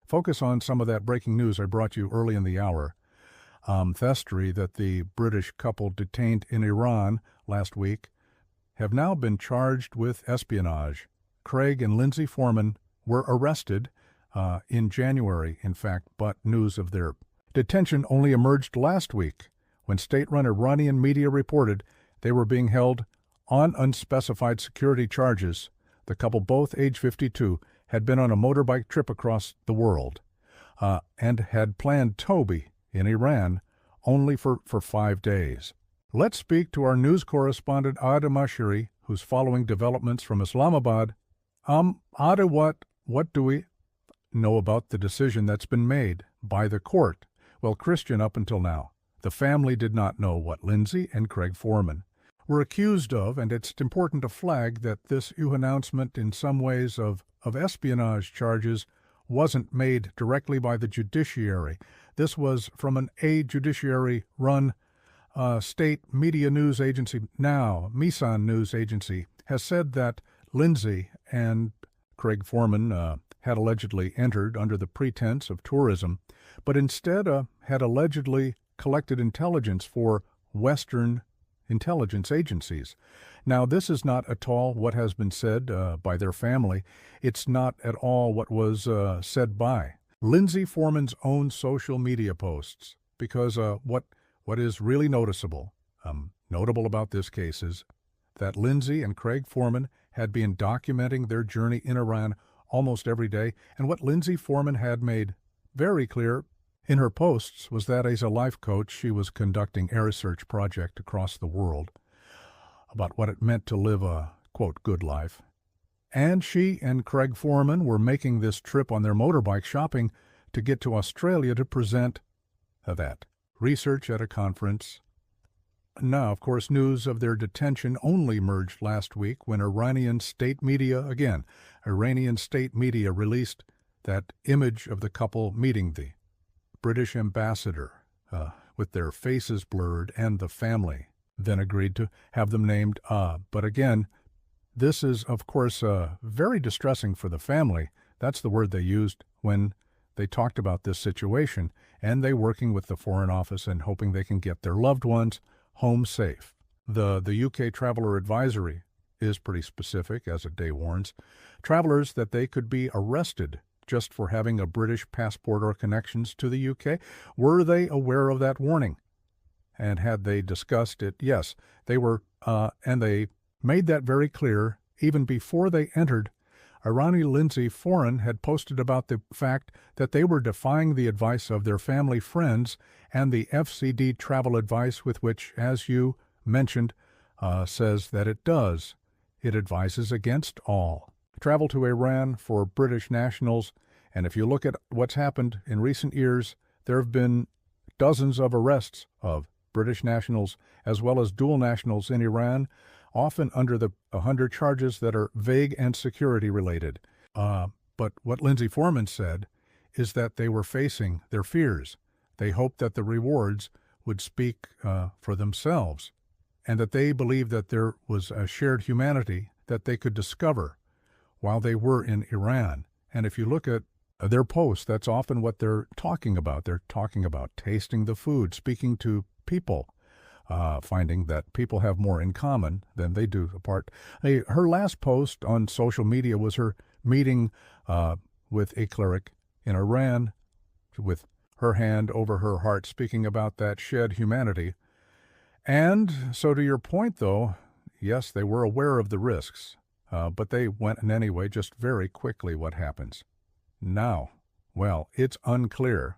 focus on some of that breaking news I brought you early in the hour. Thestry, that the British couple detained in Iran last week have now been charged with espionage. Craig and Lindsay Foreman were arrested in January, in fact, but news of their detention only emerged last week when state-run Iranian media reported they were being held on unspecified security charges. The couple, both age 52, had been on a motorbike trip across the world and had planned Toby in Iran only for 5 days. Let's speak to our news correspondent, Ada Mashiri, who's following developments from Islamabad. Ada, what do we know about the decision that's been made by the court? Well, Christian, up until now, the family did not know what Lindsay and Craig Foreman were accused of, and it's important to flag that this announcement in some ways of espionage charges wasn't made directly by the Judiciary. This was from a Judiciary-run state media news agency. Now, Misan News Agency has said that Lindsay and Craig Foreman had allegedly entered under the pretense of tourism, but instead had allegedly collected intelligence for Western intelligence agencies. Now, this is not at all what has been said by their family. It's not at all what was said by Lindsay Foreman's own social media posts, because what is really notable about this case is that Lindsay and Craig Foreman had been documenting their journey in Iran almost every day, and what Lindsay Foreman had made very clear in her posts was that as a life coach, she was conducting a research project across the world about what it meant to live a, quote, good life. And she and Craig Foreman were making this trip on their motorbike shopping to get to Australia to present that research at a conference. Now, of course, news of their detention only emerged last week when Iranian state media released that image of the couple meeting the British ambassador with their faces blurred, and the family then agreed to have them named. But again, this is, of course, very distressing for the family. That's the word they used when they talked about this situation, and they working with the Foreign Office and hoping they can get their loved ones home safe. The UK Traveller Advisory is pretty specific, as it day warns travelers that they could be arrested just for having a British passport or connections to the UK. Were they aware of that warning? And had they discussed it? Yes, they were, and they made that very clear even before they entered. Irani Lindsay Foreman had posted about the fact that they were defying the advice of their family friends and the FCD travel advice, with which, as you mentioned, says that it does. It advises against all travel to Iran for British nationals. And if you look at what's happened in recent years, there have been dozens of arrests of British nationals as well as dual nationals in Iran, often under charges that are vague and security related. But what Lindsay Foreman said is that they were facing their fears. They hoped that the rewards would speak for themselves, and that they believed that there was a shared humanity that they could discover while they were in Iran. And if you look at their posts, that's often what they're talking about. They're talking about tasting the food, speaking to people, finding that people have more in common than they do apart. Her last post on social media was her meeting with a cleric in Iran, with her hand over her heart, speaking about that shed humanity. And so to your point, though, yes, they were aware of the risks, but they went in anyway. Just very quickly, what happens now? Well, it's unclear.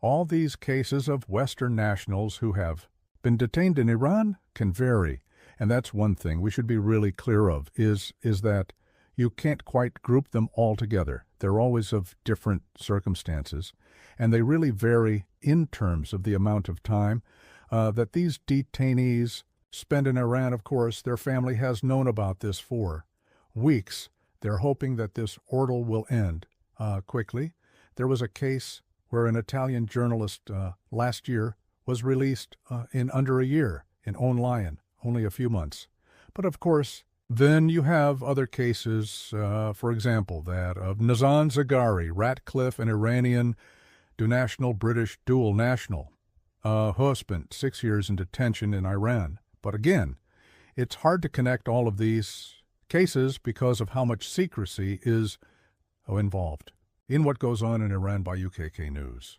All these cases of Western nationals who have been detained in Iran can vary, and that's one thing we should be really clear of, is that you can't quite group them all together. They're always of different circumstances, and they really vary in terms of the amount of time that these detainees spend in Iran. Of course, their family has known about this for weeks. They're hoping that this ordeal will end quickly. There was a case where an Italian journalist last year was released in under a year in Own Lion, only a few months. But of course, Then you have other cases, for example, that of Nazan Zaghari, Ratcliffe, an Iranian British dual national, who spent 6 years in detention in Iran. But again, it's hard to connect all of these cases because of how much secrecy is involved in what goes on in Iran by UKK News.